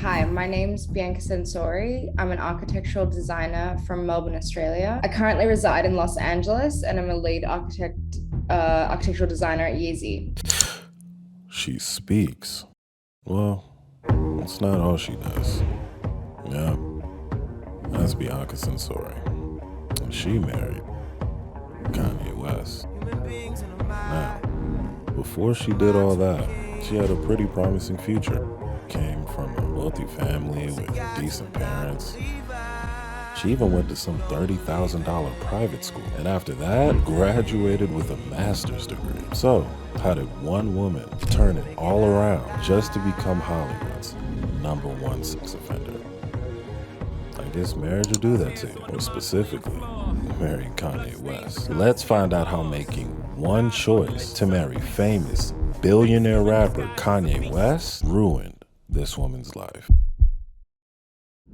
Hi, my name's Bianca Censori. I'm an architectural designer from Melbourne, Australia. I currently reside in Los Angeles and I'm a lead architectural designer at Yeezy. She speaks. Well, that's not all she does. Yeah, that's Bianca Censori. And she married Kanye West. Now, before she did all that, she had a pretty promising future. Came from a wealthy family with decent parents. She even went to some $30,000 private school, and after that, graduated with a master's degree. So, how did one woman turn it all around just to become Hollywood's #1 sex offender? I guess marriage will do that to you, or specifically, marrying Kanye West. Let's find out how making one choice to marry famous billionaire rapper Kanye West ruined this woman's life.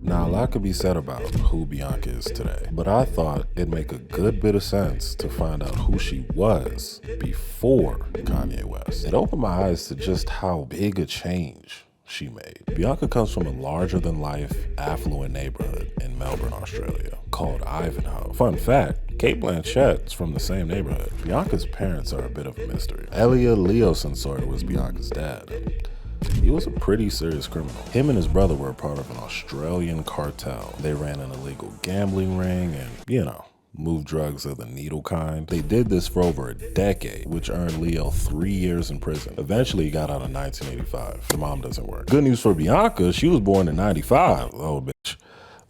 Now, a lot could be said about who Bianca is today, but I thought it'd make a good bit of sense to find out who she was before Kanye West. It opened my eyes to just how big a change she made. Bianca comes from a larger-than-life, affluent neighborhood in Melbourne, Australia, called Ivanhoe. Fun fact, Kate Blanchett's from the same neighborhood. Bianca's parents are a bit of a mystery. Leo Censori was Bianca's dad. He was a pretty serious criminal. Him and his brother were a part of an Australian cartel. They ran an illegal gambling ring and, moved drugs of the needle kind. They did this for over a decade, which earned Leo 3 years in prison. Eventually, he got out in 1985. The mom doesn't work. Good news for Bianca, she was born in 95. Oh, bitch.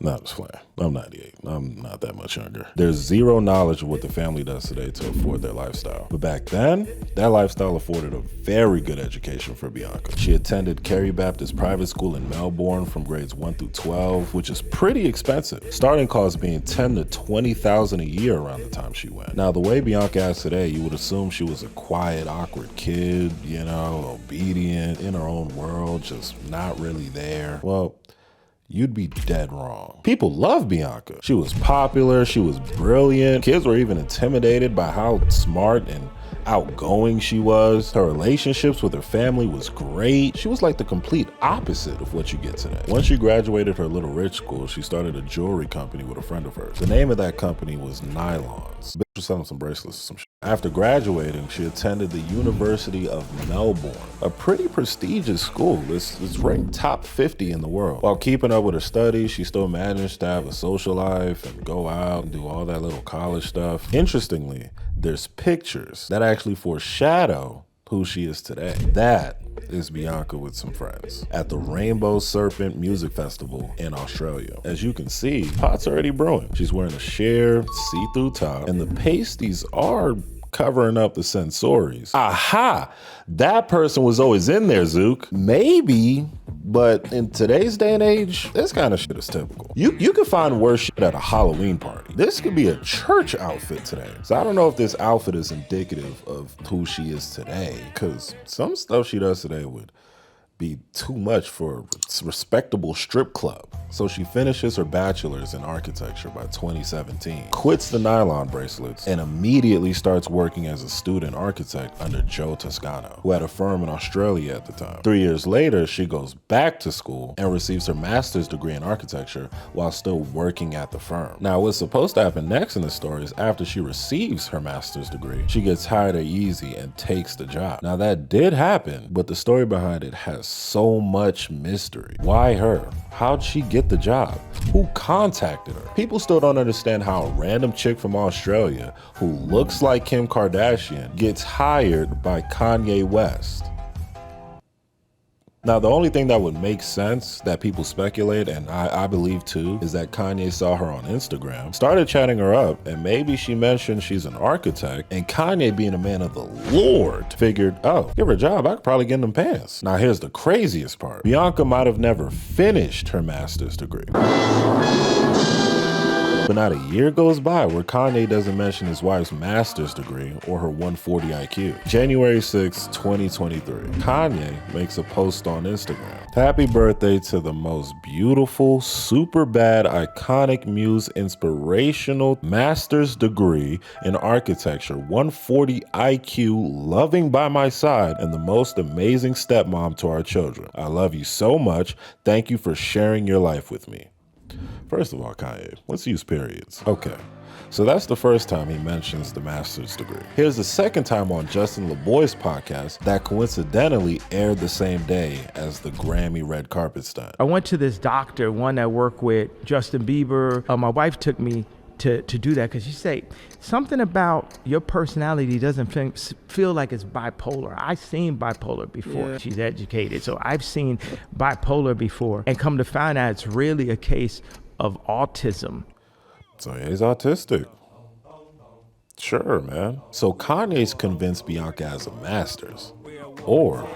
No, I'm just playing. I'm 98. I'm not that much younger. There's zero knowledge of what the family does today to afford their lifestyle. But back then, that lifestyle afforded a very good education for Bianca. She attended Carey Baptist Private School in Melbourne from grades 1 through 12, which is pretty expensive. Starting costs being $10,000 to $20,000 a year around the time she went. Now, the way Bianca acts today, you would assume she was a quiet, awkward kid, obedient, in her own world, just not really there. Well, you'd be dead wrong. People love Bianca. She was popular, she was brilliant. Kids were even intimidated by how smart and outgoing she was. Her relationships with her family was great. She was like the complete opposite of what you get today. Once she graduated her little rich school, she started a jewelry company with a friend of hers. The name of that company was Nylons. Bitch was selling some bracelets or some shit. After graduating, she attended the University of Melbourne, a pretty prestigious school. It's ranked top 50 in the world. While keeping up with her studies, she still managed to have a social life and go out and do all that little college stuff. Interestingly, there's pictures that actually foreshadow who she is today. That is Bianca with some friends at the Rainbow Serpent Music Festival in Australia. As you can see, pot's already brewing. She's wearing a sheer see-through top, and the pasties are covering up the Censoris. Aha! That person was always in there, Zook. Maybe, but in today's day and age, this kind of shit is typical. You can find worse shit at a Halloween party. This could be a church outfit today. So I don't know if this outfit is indicative of who she is today, because some stuff she does today would be too much for a respectable strip club. So she finishes her bachelor's in architecture by 2017, quits the nylon bracelets, and immediately starts working as a student architect under Joe Toscano, who had a firm in Australia at the time. 3 years later, she goes back to school and receives her master's degree in architecture while still working at the firm. Now, what's supposed to happen next in the story is after she receives her master's degree, she gets hired at Yeezy and takes the job. Now, that did happen, but the story behind it has so much mystery. Why her? How'd she get the job? Who contacted her? People still don't understand how a random chick from Australia who looks like Kim Kardashian gets hired by Kanye West. Now, the only thing that would make sense that people speculate, and I believe too, is that Kanye saw her on Instagram, started chatting her up, and maybe she mentioned she's an architect, and Kanye, being a man of the Lord, figured, oh, give her a job, I could probably get in them pants. Now, here's the craziest part. Bianca might have never finished her master's degree. But not a year goes by where Kanye doesn't mention his wife's master's degree or her 140 IQ. January 6, 2023, Kanye makes a post on Instagram. Happy birthday to the most beautiful, super bad, iconic muse, inspirational master's degree in architecture, 140 IQ, loving by my side, and the most amazing stepmom to our children. I love you so much. Thank you for sharing your life with me. First of all, Kanye, let's use periods. Okay. So that's the first time he mentions the master's degree. Here's the second time on Justin LeBoy's podcast that coincidentally aired the same day as the Grammy red carpet stunt. I went to this doctor, one that worked with Justin Bieber. My wife took me to do that because she said something about your personality doesn't feel like it's bipolar. I've seen bipolar before. Yeah. She's educated, so I've seen bipolar before, and come to find out it's really a case of autism. So yeah, he's autistic. Sure, man. So Kanye's convinced Bianca has a master's, or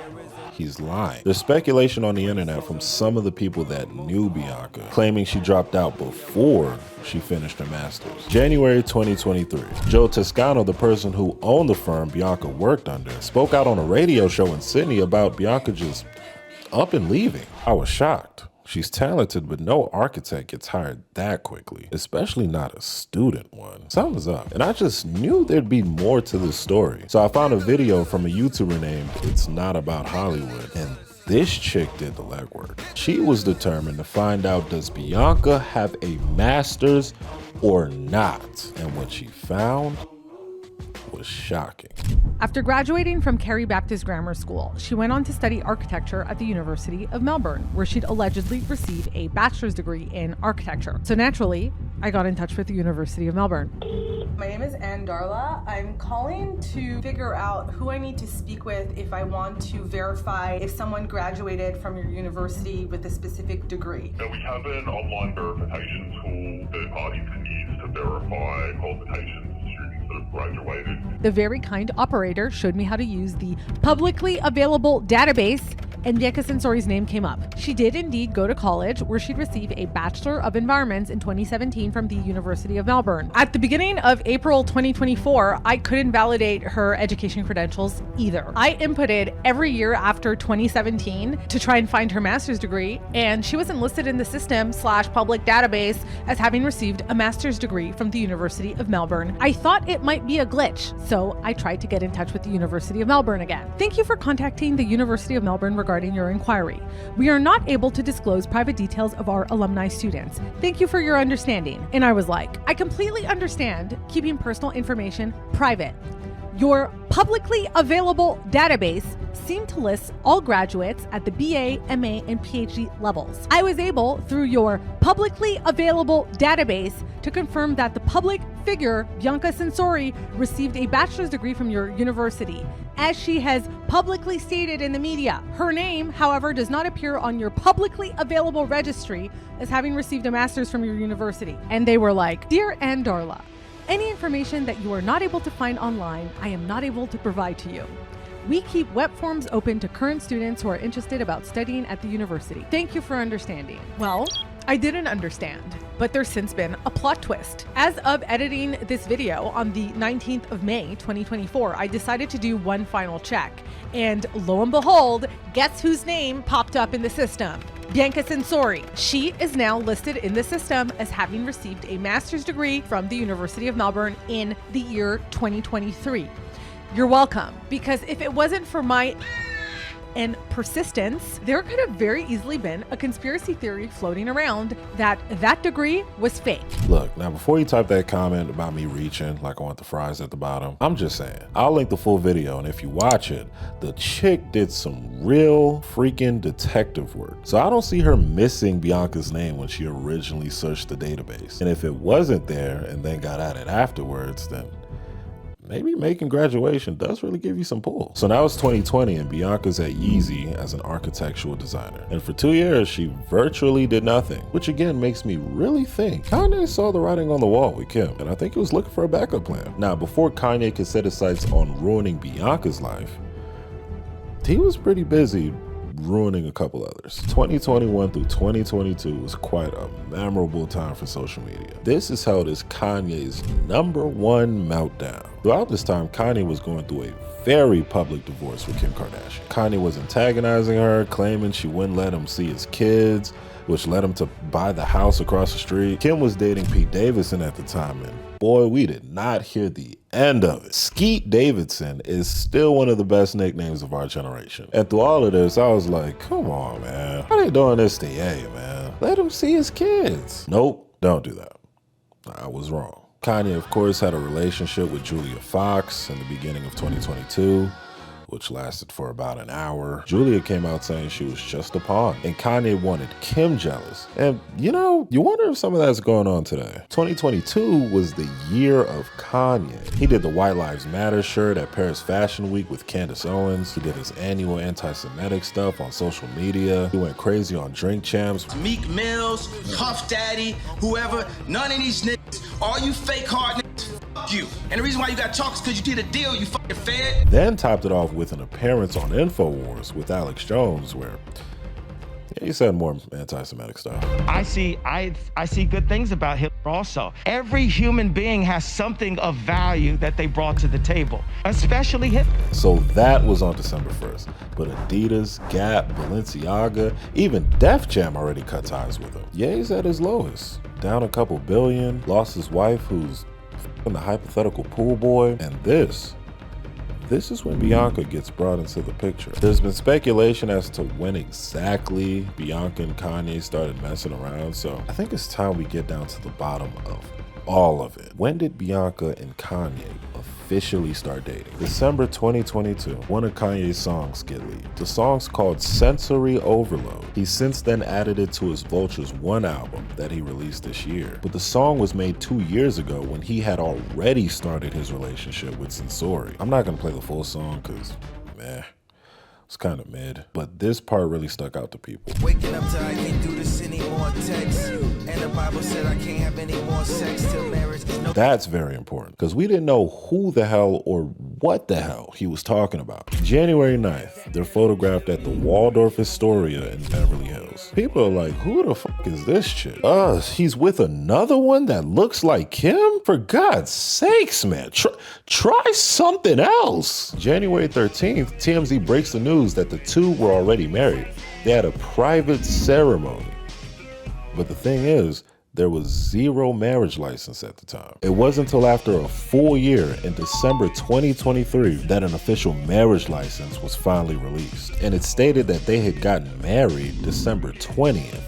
he's lying. There's speculation on the internet from some of the people that knew Bianca, claiming she dropped out before she finished her master's. January 2023, Joe Toscano, the person who owned the firm Bianca worked under, spoke out on a radio show in Sydney about Bianca just up and leaving. I was shocked. She's talented, but no architect gets hired that quickly, especially not a student one. Something's up. And I just knew there'd be more to this story. So I found a video from a YouTuber named It's Not About Hollywood, and this chick did the legwork. She was determined to find out, does Bianca have a master's or not? And what she found was shocking. After graduating from Carey Baptist Grammar School, she went on to study architecture at the University of Melbourne, where she'd allegedly received a bachelor's degree in architecture. So naturally, I got in touch with the University of Melbourne. My name is Ann Darla. I'm calling to figure out who I need to speak with if I want to verify if someone graduated from your university with a specific degree. So we have an online verification tool that parties can use to verify qualifications of students that have graduated. The very kind operator showed me how to use the publicly available database, and Bianca Censori's name came up. She did indeed go to college, where she'd received a Bachelor of Environments in 2017 from the University of Melbourne. At the beginning of April 2024, I couldn't validate her education credentials either. I inputted every year after 2017 to try and find her master's degree, and she wasn't listed in the system/public database as having received a master's degree from the University of Melbourne. I thought it might be a glitch, so I tried to get in touch with the University of Melbourne again. Thank you for contacting the University of Melbourne regarding your inquiry. We are not able to disclose private details of our alumni students. Thank you for your understanding. And I was like, I completely understand keeping personal information private. Your publicly available database seemed to list all graduates at the BA, MA, and PhD levels. I was able, through your publicly available database, to confirm that the public figure, Bianca Censori, received a bachelor's degree from your university, as she has publicly stated in the media. Her name, however, does not appear on your publicly available registry as having received a master's from your university. And they were like, Dear Ann Darla, any information that you are not able to find online, I am not able to provide to you. We keep web forms open to current students who are interested about studying at the university. Thank you for understanding. Well, I didn't understand, but there's since been a plot twist. As of editing this video on the 19th of May, 2024, I decided to do one final check. And lo and behold, guess whose name popped up in the system? Bianca Censori. She is now listed in the system as having received a master's degree from the University of Melbourne in the year 2023. You're welcome, because if it wasn't for my and persistence, there could have very easily been a conspiracy theory floating around that that degree was fake. Look, now before you type that comment about me reaching like I want the fries at the bottom, I'm just saying, I'll link the full video, and if you watch it, the chick did some real freaking detective work. So I don't see her missing Bianca's name when she originally searched the database. And if it wasn't there and then got at it afterwards, then maybe making graduation does really give you some pull. So now it's 2020 and Bianca's at Yeezy as an architectural designer. And for 2 years, she virtually did nothing, which again makes me really think Kanye saw the writing on the wall with Kim, and I think he was looking for a backup plan. Now, before Kanye could set his sights on ruining Bianca's life, he was pretty busy ruining a couple others. 2021 through 2022 was quite a memorable time for social media. This is held as Kanye's #1 meltdown. Throughout this time, Kanye was going through a very public divorce with Kim Kardashian. Kanye was antagonizing her, claiming she wouldn't let him see his kids, which led him to buy the house across the street. Kim was dating Pete Davidson at the time, and boy, we did not hear the end of it. Skeet Davidson is still one of the best nicknames of our generation. And through all of this, I was like, come on, man. How they doing this to Ye, man? Let him see his kids. Nope, don't do that. I was wrong. Kanye, of course, had a relationship with Julia Fox in the beginning of 2022, which lasted for about an hour. Julia came out saying she was just a pawn, and Kanye wanted Kim jealous. And you know, you wonder if some of that's going on today. 2022 was the year of Kanye. He did the White Lives Matter shirt at Paris Fashion Week with Candace Owens. He did his annual anti-Semitic stuff on social media. He went crazy on Drink Champs. Meek Mills, Puff Daddy, whoever, none of these niggas, all you fake hard niggas, fuck you. And the reason why you got chalk is because you did a deal, you fucking fed. Then topped it off with an appearance on InfoWars with Alex Jones, where he said more anti-Semitic stuff. I see good things about Hitler also. Every human being has something of value that they brought to the table, especially Hitler. So that was on December 1st. But Adidas, Gap, Balenciaga, even Def Jam already cut ties with him. Ye's at his lowest. Down a couple billion, lost his wife who's the hypothetical pool boy, and this is when Bianca gets brought into the picture. There's been speculation as to when exactly Bianca and Kanye started messing around, so I think it's time we get down to the bottom of all of it. When did Bianca and Kanye officially start dating? December 2022, one of Kanye's songs get leaked. The song's called Sensory Overload. He's since then added it to his Vultures 1 album that he released this year. But the song was made 2 years ago when he had already started his relationship with Censori. I'm not gonna play the full song because, meh, it's kind of mid. But this part really stuck out to people. Waking up till I can't do this anymore, text. And the Bible said I can't have any more sex till marriage. No. That's very important because we didn't know who the hell or what the hell he was talking about. January 9th, they're photographed at the Waldorf Astoria in Beverly Hills. People are like, who the fuck is this chick? He's with another one that looks like Kim? For God's sakes, man, try something else. January 13th, TMZ breaks the news that the two were already married. They had a private ceremony. But the thing is, there was zero marriage license at the time. It wasn't until after a full year in December 2023 that an official marriage license was finally released. And it stated that they had gotten married December 20th.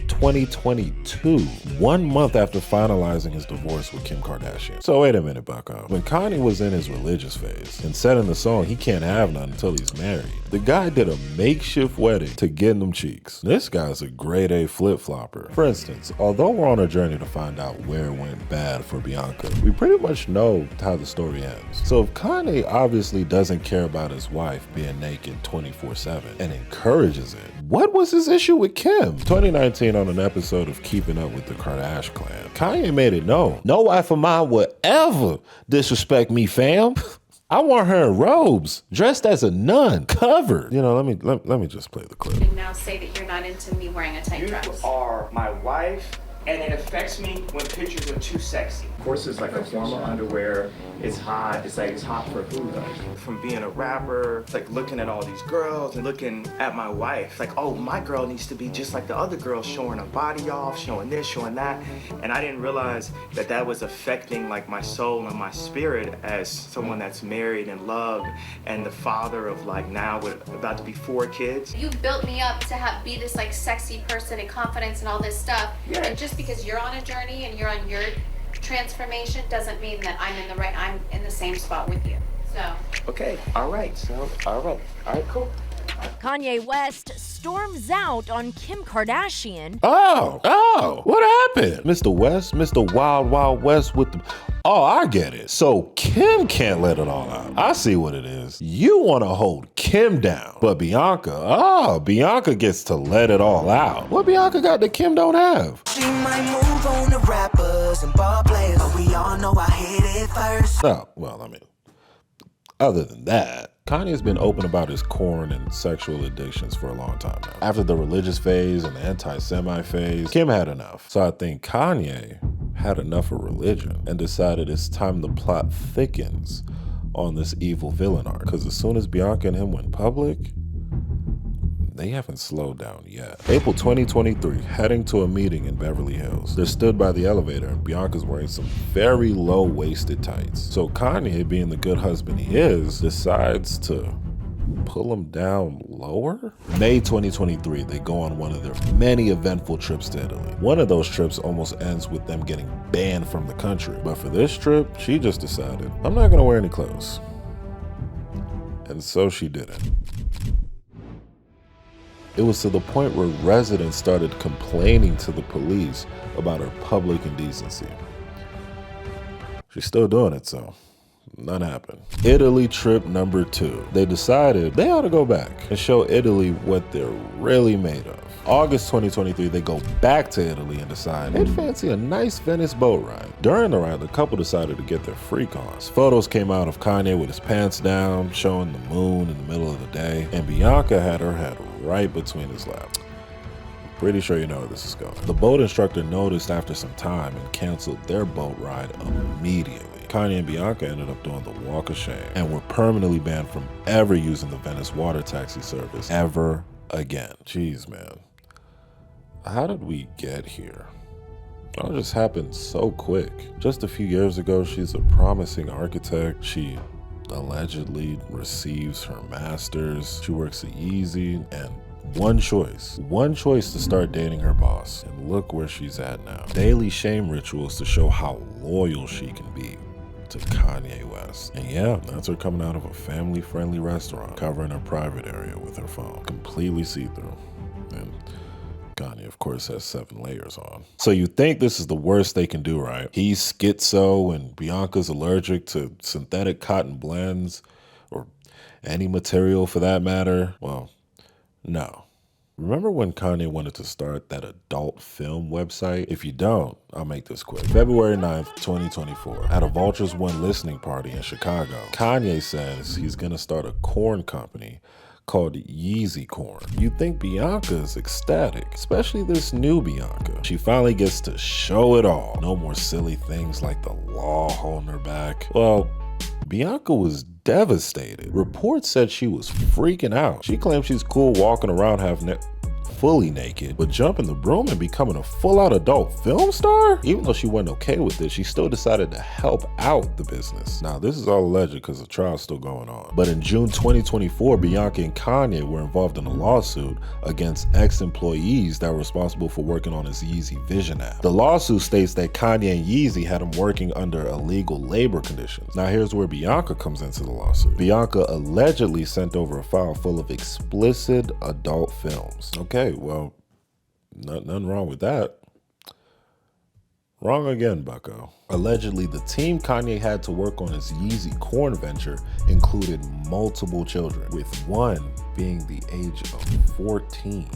2022, 1 month after finalizing his divorce with Kim Kardashian. So wait a minute, Bucko. When Kanye was in his religious phase and said in the song he can't have none until he's married, the guy did a makeshift wedding to get them cheeks. This guy's a grade A flip-flopper. For instance, although we're on a journey to find out where it went bad for Bianca, we pretty much know how the story ends. So if Kanye obviously doesn't care about his wife being naked 24/7 and encourages it, what was his issue with Kim? 2019, on an episode of Keeping Up with the Kardashian Clan, Kanye made it known, no wife of mine would ever disrespect me, fam. I want her in robes, dressed as a nun, covered. You know, let me just play the clip. And now say that you're not into me wearing a tight dress. You are my wife, and it affects me when pictures are too sexy. Of course, it's like a formal underwear. It's hot. It's like it's hot for who though? From being a rapper, it's like looking at all these girls and looking at my wife. Like, oh, my girl needs to be just like the other girls, showing her body off, showing this, showing that. And I didn't realize that that was affecting like my soul and my spirit as someone that's married and loved and the father of like now with about to be 4 kids. You built me up to be this like sexy person and confidence and all this stuff. Yeah. And just because you're on a journey and you're on your transformation doesn't mean that I'm in the same spot with you. So Okay, all right, cool. Kanye West storms out on Kim Kardashian. Oh, what happened? Mr. West, Mr. Wild Wild West with the... Oh, I get it. So Kim can't let it all out. I see what it is. You want to hold Kim down, but Bianca gets to let it all out. What Bianca got that Kim don't have? She might move on to rappers and ball players, but we all know I hit it first. Oh, well, I mean, other than that, Kanye's been open about his porn and sexual addictions for a long time now. After the religious phase and the anti-Semite phase, Kim had enough. So I think Kanye had enough of religion and decided it's time the plot thickens on this evil villain arc. Because as soon as Bianca and him went public, they haven't slowed down yet. April 2023, heading to a meeting in Beverly Hills. They're stood by the elevator and Bianca's wearing some very low-waisted tights. So Kanye, being the good husband he is, decides to pull him down lower? May 2023, they go on one of their many eventful trips to Italy. One of those trips almost ends with them getting banned from the country. But for this trip, she just decided, I'm not gonna wear any clothes. And so she didn't. It was to the point where residents started complaining to the police about her public indecency. She's still doing it, so none happened. Italy trip number 2. They decided they ought to go back and show Italy what they're really made of. August 2023, they go back to Italy and decide they'd fancy a nice Venice boat ride. During the ride, the couple decided to get their freak on. Photos came out of Kanye with his pants down, showing the moon in the middle of the day, and Bianca had her head right between his laps. I'm pretty sure you know where this is going. The boat instructor noticed after some time and canceled their boat ride immediately. Kanye and Bianca ended up doing the walk of shame and were permanently banned from ever using the Venice water taxi service ever again. Jeez, man. How did we get here? It all just happened so quick. Just a few years ago, she's a promising architect. She allegedly receives her master's. She works at Yeezy, and one choice to start dating her boss. And look where she's at now. Daily shame rituals to show how loyal she can be to Kanye West. And yeah, that's her coming out of a family-friendly restaurant, covering her private area with her phone, completely see-through. And Kanye, of course, has 7 layers on. So you think this is the worst they can do, right? He's schizo and Bianca's allergic to synthetic cotton blends or any material for that matter. Well, no. Remember when Kanye wanted to start that adult film website? If you don't, I'll make this quick. February 9th, 2024, at a Vultures One listening party in Chicago, Kanye says he's gonna start a corn company called Yeezy Corn. You'd think Bianca is ecstatic, especially this new Bianca. She finally gets to show it all. No more silly things like the law holding her back. Well, Bianca was devastated. Reports said she was freaking out. She claimed she's cool walking around fully naked, but jumping the broom and becoming a full-out adult film star? Even though she wasn't okay with it, she still decided to help out the business. Now, this is all alleged because the trial's still going on. But in June 2024, Bianca and Kanye were involved in a lawsuit against ex-employees that were responsible for working on his Yeezy Vision app. The lawsuit states that Kanye and Yeezy had him working under illegal labor conditions. Now, here's where Bianca comes into the lawsuit. Bianca allegedly sent over a file full of explicit adult films. Okay, well, nothing wrong with that. Wrong again, bucko. Allegedly, the team Kanye had to work on his Yeezy Corn venture included multiple children, with one being the age of 14.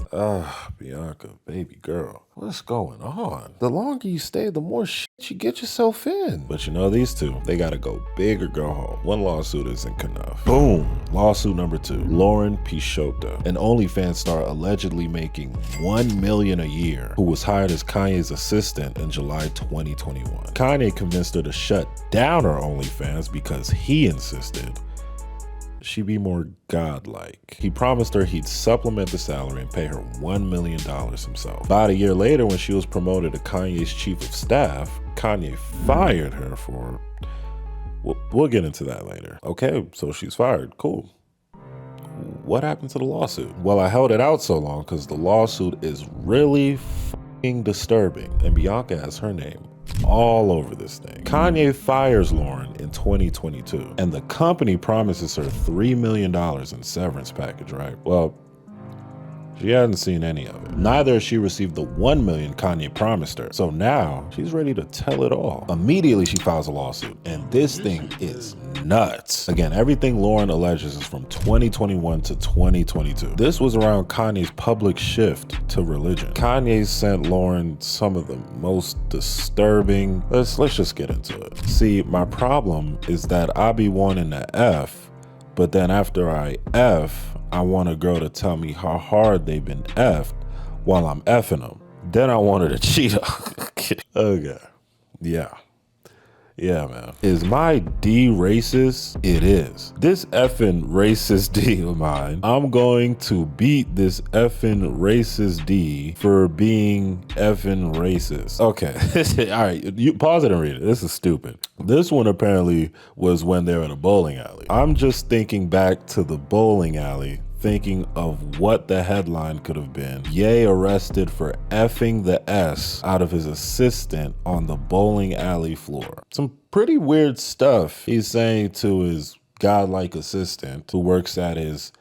Bianca, baby girl, what's going on? The longer you stay, the more shit you get yourself in. But you know, these two, they gotta go big or go home. One lawsuit isn't enough. Boom! Lawsuit number 2. Lauren Pichota, an OnlyFans star allegedly making $1 million a year, who was hired as Kanye's assistant in July 2021. Kanye convinced her to shut down her OnlyFans because he insisted she be more godlike. He promised her he'd supplement the salary and pay her $1 million himself. About a year later, when she was promoted to Kanye's chief of staff, Kanye fired her for, we'll get into that later. Okay, so she's fired, cool. What happened to the lawsuit? Well, I held it out so long because the lawsuit is really f***ing disturbing, and Bianca has her name all over this thing. Kanye fires Lauren in 2022, and the company promises her $3 million in severance package, right? Well, she hasn't seen any of it. Neither has she received the $1 million Kanye promised her. So now she's ready to tell it all. Immediately she files a lawsuit, and this thing is nuts. Again, everything Lauren alleges is from 2021 to 2022. This was around Kanye's public shift to religion. Kanye sent Lauren some of the most disturbing. Let's just get into it. See, my problem is that I be wanting to F But then after I F, I want a girl to tell me how hard they've been F'd while I'm F'ing them. Then I want her to cheat. Okay. Yeah. Yeah, man. Is my D racist? It is. This effing racist D of mine, I'm going to beat this effing racist D for being effing racist. Okay. All right. You pause it and read it. This is stupid. This one apparently was when they were in a bowling alley. I'm just thinking back to the bowling alley, thinking of what the headline could have been. Ye arrested for effing the S out of his assistant on the bowling alley floor. Some pretty weird stuff he's saying to his godlike assistant who works at his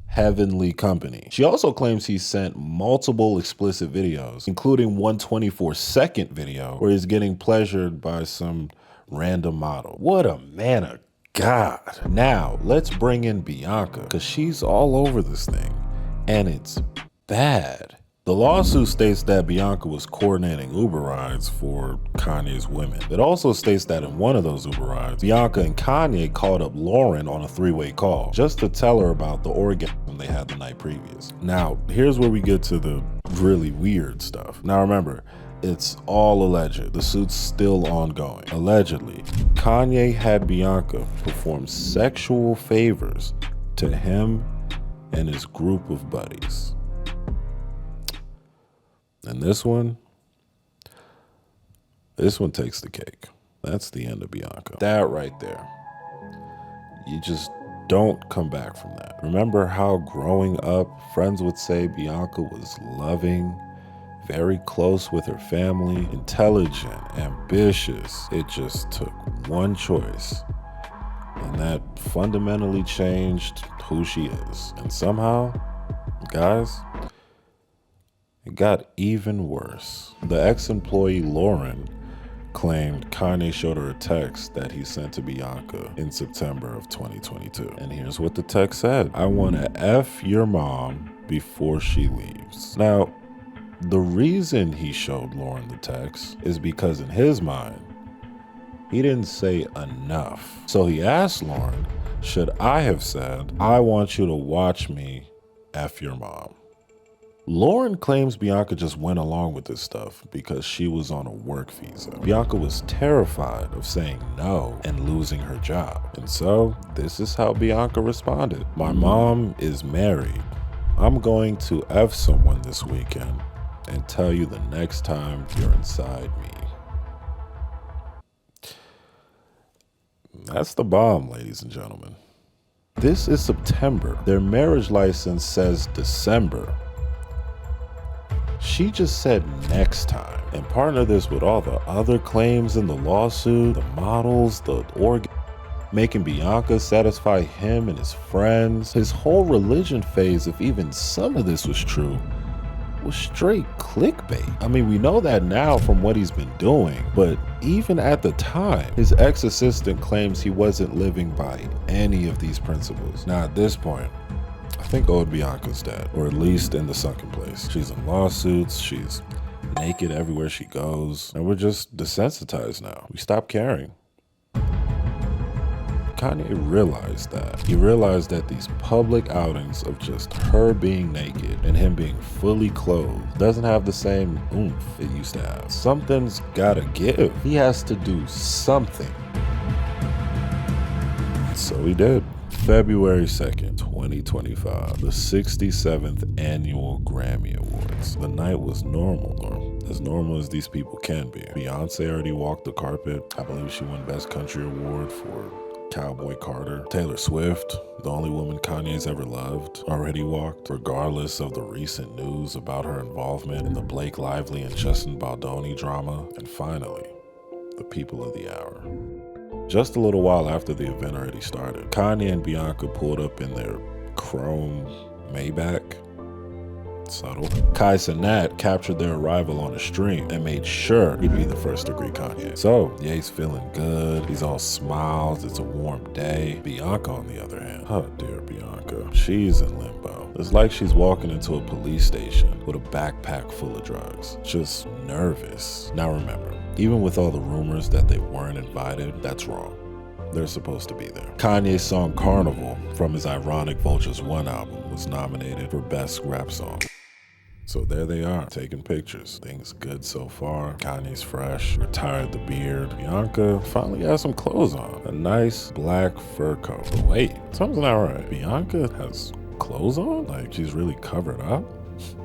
heavenly company. She also claims he sent multiple explicit videos, including one 24-second video where he's getting pleasured by some random model. What a man of God. Now, let's bring in Bianca, because she's all over this thing, and it's bad. The lawsuit states that Bianca was coordinating Uber rides for Kanye's women. It also states that in one of those Uber rides, Bianca and Kanye called up Lauren on a three-way call just to tell her about the orgasm they had the night previous. Now, here's where we get to the really weird stuff. Now remember, it's all alleged. The suit's still ongoing. Allegedly, Kanye had Bianca perform sexual favors to him and his group of buddies. And this one takes the cake. That's the end of Bianca. That right there. You just don't come back from that. Remember how growing up, friends would say Bianca was loving, very close with her family, intelligent, ambitious. It just took one choice, and that fundamentally changed who she is. And somehow, guys, it got even worse. The ex-employee Lauren claimed Kanye showed her a text that he sent to Bianca in September of 2022. And here's what the text said. I want to F your mom before she leaves. Now, the reason he showed Lauren the text is because in his mind, he didn't say enough. So he asked Lauren, should I have said, I want you to watch me F your mom? Lauren claims Bianca just went along with this stuff because she was on a work visa. Bianca was terrified of saying no and losing her job. And so this is how Bianca responded. My mom is married. I'm going to F someone this weekend and tell you the next time you're inside me. That's the bomb, ladies and gentlemen. This is September. Their marriage license says December. She just said next time. And partner this with all the other claims in the lawsuit, the models, the organ, making Bianca satisfy him and his friends. His whole religion phase, if even some of this was true, was straight clickbait. I mean, we know that now from what he's been doing, but even at the time, his ex-assistant claims he wasn't living by any of these principles. Now at this point, I think old Bianca's dead, or at least in the sunken place. She's in lawsuits, she's naked everywhere she goes, and we're just desensitized now. We stopped caring. Kanye realized that. He realized that these public outings of just her being naked and him being fully clothed doesn't have the same oomph it used to have. Something's gotta give. He has to do something. So he did. February 2nd, 2025, the 67th annual Grammy Awards. The night was normal as these people can be. Beyonce already walked the carpet. I believe she won Best Country Award for Cowboy Carter. Taylor Swift, the only woman Kanye's ever loved, already walked, regardless of the recent news about her involvement in the Blake Lively and Justin Baldoni drama. And finally, the people of the hour. Just a little while after the event already started, Kanye and Bianca pulled up in their chrome Maybach. Subtle. Kai Cenat captured their arrival on a stream and made sure he'd be the first to greet Kanye. So, Ye's feeling good. He's all smiles. It's a warm day. Bianca, on the other hand, oh dear Bianca, she's in limbo. It's like she's walking into a police station with a backpack full of drugs. Just nervous. Now remember, even with all the rumors that they weren't invited, that's wrong. they're supposed to be there. Kanye's song Carnival from his ironic Vultures 1 album was nominated for Best Rap Song. So there they are, taking pictures. Things good so far. Kanye's fresh, retired the beard. Bianca finally got some clothes on. A nice black fur coat. But wait, something's not right. Bianca has clothes on? Like she's really covered up?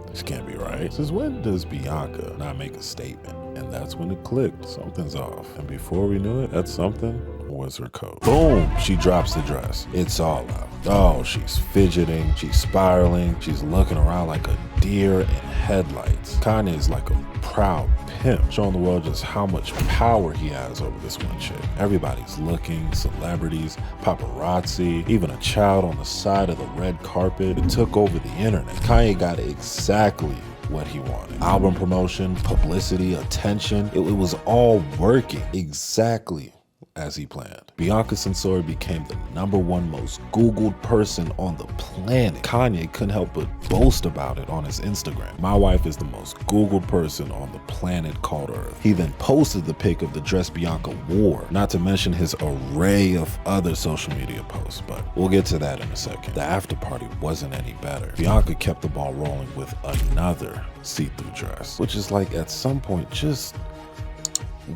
This can't be right. Since when does Bianca not make a statement? And that's when it clicked. Something's off. And before we knew it, that something was her coat. Boom! She drops the dress. It's all out. Oh, she's fidgeting. She's spiraling. She's looking around like a deer in headlights. Kanye is like a proud pimp, showing the world just how much power he has over this one chick. Everybody's looking, celebrities, paparazzi, even a child on the side of the red carpet. It took over the internet. Kanye got exactly what he wanted. Album promotion, publicity, attention. It was all working exactly as he planned. Bianca Censori became the #1 most Googled person on the planet. Kanye couldn't help but boast about it on his Instagram. My wife is the most Googled person on the planet called Earth. He then posted the pic of the dress Bianca wore, not to mention his array of other social media posts, but we'll get to that in a second. The after party wasn't any better. Bianca kept the ball rolling with another see-through dress, which is like at some point just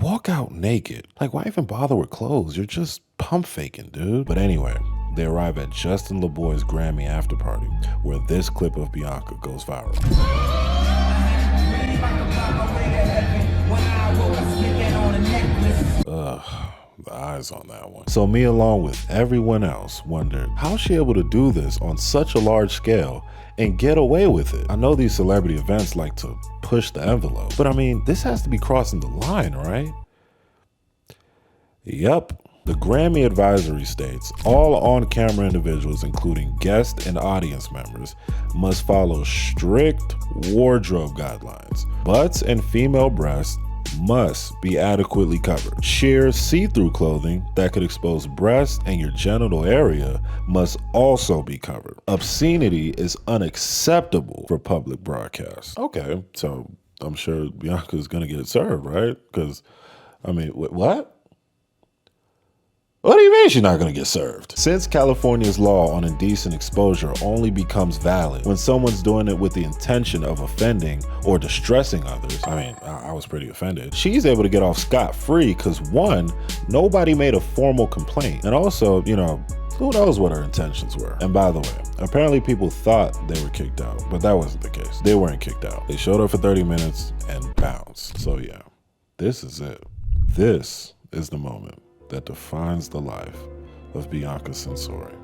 walk out naked. Like, why even bother with clothes? You're just pump faking, dude. But anyway, they arrive at Justin LaBoy's Grammy after party, where this clip of Bianca goes viral. Ugh, the eyes on that one. So me, along with everyone else, wondered, how is she able to do this on such a large scale and get away with it? I know these celebrity events like to push the envelope, but I mean, this has to be crossing the line, right? Yep. The Grammy advisory states all on-camera individuals, including guest and audience members, must follow strict wardrobe guidelines. Butts and female breasts must be adequately covered. Sheer see-through clothing that could expose breasts and your genital area must also be covered. Obscenity is unacceptable for public broadcast. Okay, so I'm sure Bianca's gonna get served, right? Because, I mean, what? What do you mean she's not going to get served? Since California's law on indecent exposure only becomes valid when someone's doing it with the intention of offending or distressing others, I mean, I was pretty offended, she's able to get off scot-free because, one, nobody made a formal complaint, and also, you know, who knows what her intentions were. And by the way, apparently people thought they were kicked out, but that wasn't the case. They weren't kicked out. They showed up for 30 minutes and bounced. So yeah, this is it. This is the moment that defines the life of Bianca Censori,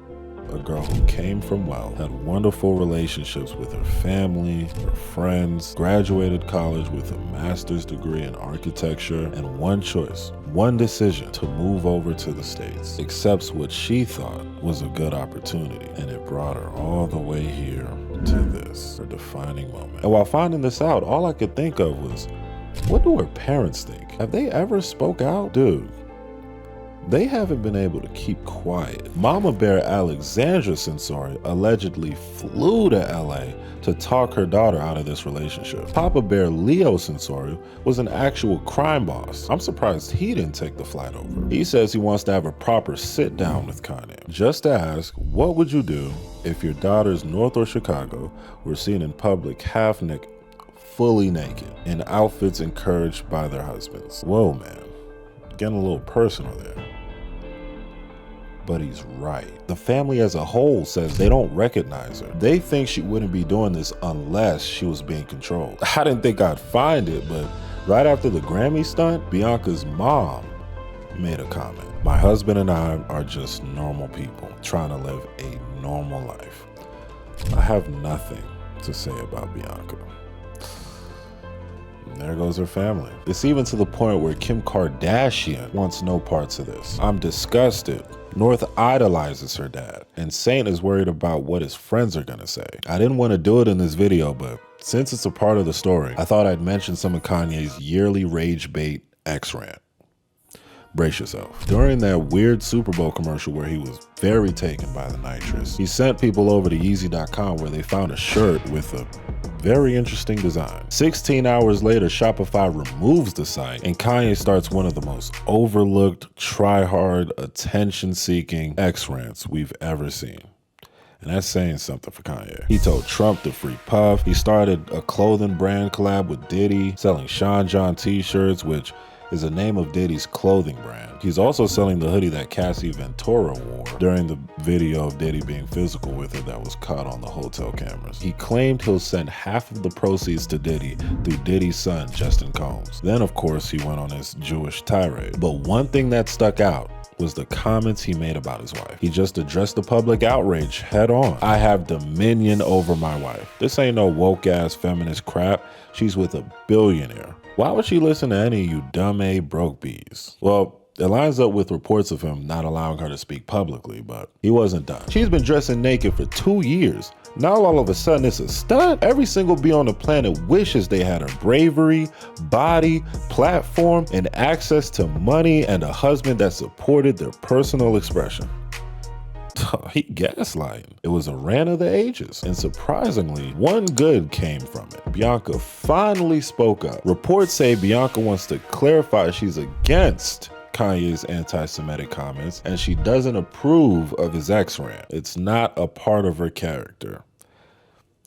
a girl who came from wealth, had wonderful relationships with her family, her friends, graduated college with a master's degree in architecture, and one choice, one decision to move over to the States, accepts what she thought was a good opportunity, and it brought her all the way here to this, her defining moment. And while finding this out, all I could think of was, what do her parents think? Have they ever spoke out? Dude, they haven't been able to keep quiet. Mama Bear Alexandra Censori allegedly flew to LA to talk her daughter out of this relationship. Papa Bear Leo Censori was an actual crime boss. I'm surprised he didn't take the flight over. He says he wants to have a proper sit down with Kanye. Just to ask, what would you do if your daughters north or Chicago were seen in public half naked, fully naked, in outfits encouraged by their husbands? Whoa, man. Getting a little personal there. But he's right. The family as a whole says they don't recognize her. They think she wouldn't be doing this unless she was being controlled. I didn't think I'd find it, but right after the Grammy stunt, Bianca's mom made a comment. My husband and I are just normal people trying to live a normal life. I have nothing to say about Bianca. And there goes her family. It's even to the point where Kim Kardashian wants no parts of this. I'm disgusted. North idolizes her dad, and Saint is worried about what his friends are gonna say. I didn't want to do it in this video, but since it's a part of the story, I thought I'd mention some of Kanye's yearly rage bait X rant. Brace yourself. During that weird Super Bowl commercial where he was very taken by the nitrous, he sent people over to Yeezy.com where they found a shirt with a very interesting design. 16 hours later, Shopify removes the site and Kanye starts one of the most overlooked, try-hard, attention-seeking X-rants we've ever seen. And that's saying something for Kanye. He told Trump to free Puff. He started a clothing brand collab with Diddy, selling Sean John t-shirts, which is the name of Diddy's clothing brand. He's also selling the hoodie that Cassie Ventura wore during the video of Diddy being physical with her that was caught on the hotel cameras. He claimed he'll send half of the proceeds to Diddy through Diddy's son, Justin Combs. Then, of course, he went on his Jewish tirade. But one thing that stuck out was the comments he made about his wife. He just addressed the public outrage head on. I have dominion over my wife. This ain't no woke ass feminist crap. She's with a billionaire. Why would she listen to any of you dumb broke bees? Well, it lines up with reports of him not allowing her to speak publicly, but he wasn't done. She's been dressing naked for 2 years. Now all of a sudden it's a stunt? Every single bee on the planet wishes they had her bravery, body, platform, and access to money and a husband that supported their personal expression. He gaslighting. It was a rant of the ages. And surprisingly, one good came from it. Bianca finally spoke up. Reports say Bianca wants to clarify she's against Kanye's anti-Semitic comments and she doesn't approve of his X-rant. It's not a part of her character.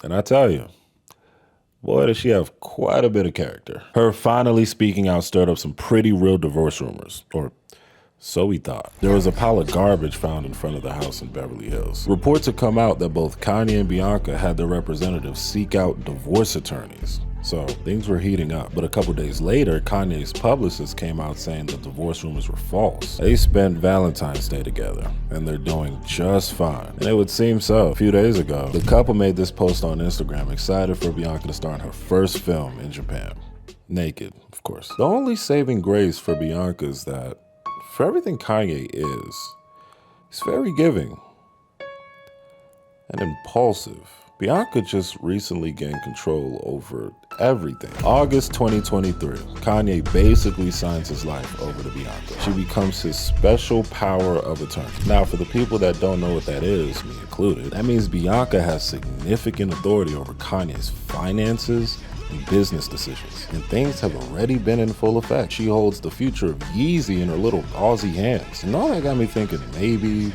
And I tell you, boy, does she have quite a bit of character. Her finally speaking out stirred up some pretty real divorce rumors, or so we thought. There was a pile of garbage found in front of the house in Beverly Hills. Reports had come out that both Kanye and Bianca had their representatives seek out divorce attorneys. So things were heating up. But a couple days later, Kanye's publicist came out saying the divorce rumors were false. They spent Valentine's Day together and they're doing just fine. And it would seem so. A few days ago, the couple made this post on Instagram, excited for Bianca to star in her first film in Japan. Naked, of course. The only saving grace for Bianca is that for everything Kanye is, he's very giving and impulsive. Bianca just recently gained control over everything. August 2023, Kanye basically signs his life over to Bianca. She becomes his special power of attorney. Now, for the people that don't know what that is, me included, that means Bianca has significant authority over Kanye's finances and business decisions, and things have already been in full effect. She holds the future of Yeezy in her little gauzy hands. And all that got me thinking, maybe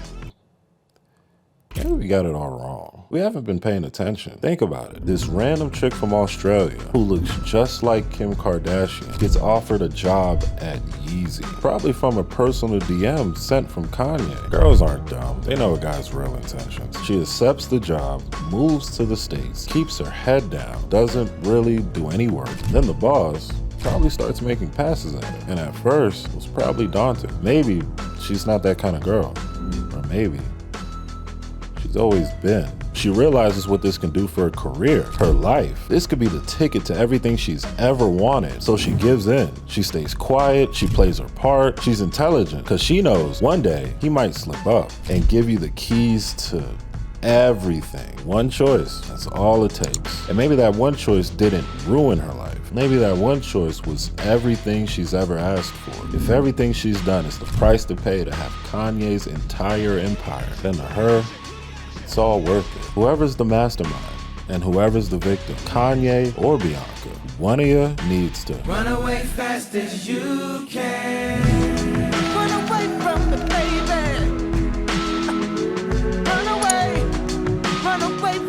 we got it all wrong. We haven't been paying attention. Think about it. This random chick from Australia who looks just like Kim Kardashian gets offered a job at Yeezy, probably from a personal DM sent from Kanye. Girls aren't dumb. They know a guy's real intentions. She accepts the job, moves to the States, keeps her head down, doesn't really do any work. Then the boss probably starts making passes at her, and at first was probably daunted. Maybe she's not that kind of girl, or maybe she's always been. She realizes what this can do for her career, her life. This could be the ticket to everything she's ever wanted. So she gives in. She stays quiet. She plays her part. She's intelligent because she knows one day he might slip up and give you the keys to everything. One choice. That's all it takes. And maybe that one choice didn't ruin her life. Maybe that one choice was everything she's ever asked for. If everything she's done is the price to pay to have Kanye's entire empire, then to her, it's all worth it. Whoever's the mastermind and whoever's the victim, Kanye or Bianca, one of you needs to run away fast as you can. Run away from the baby. Run away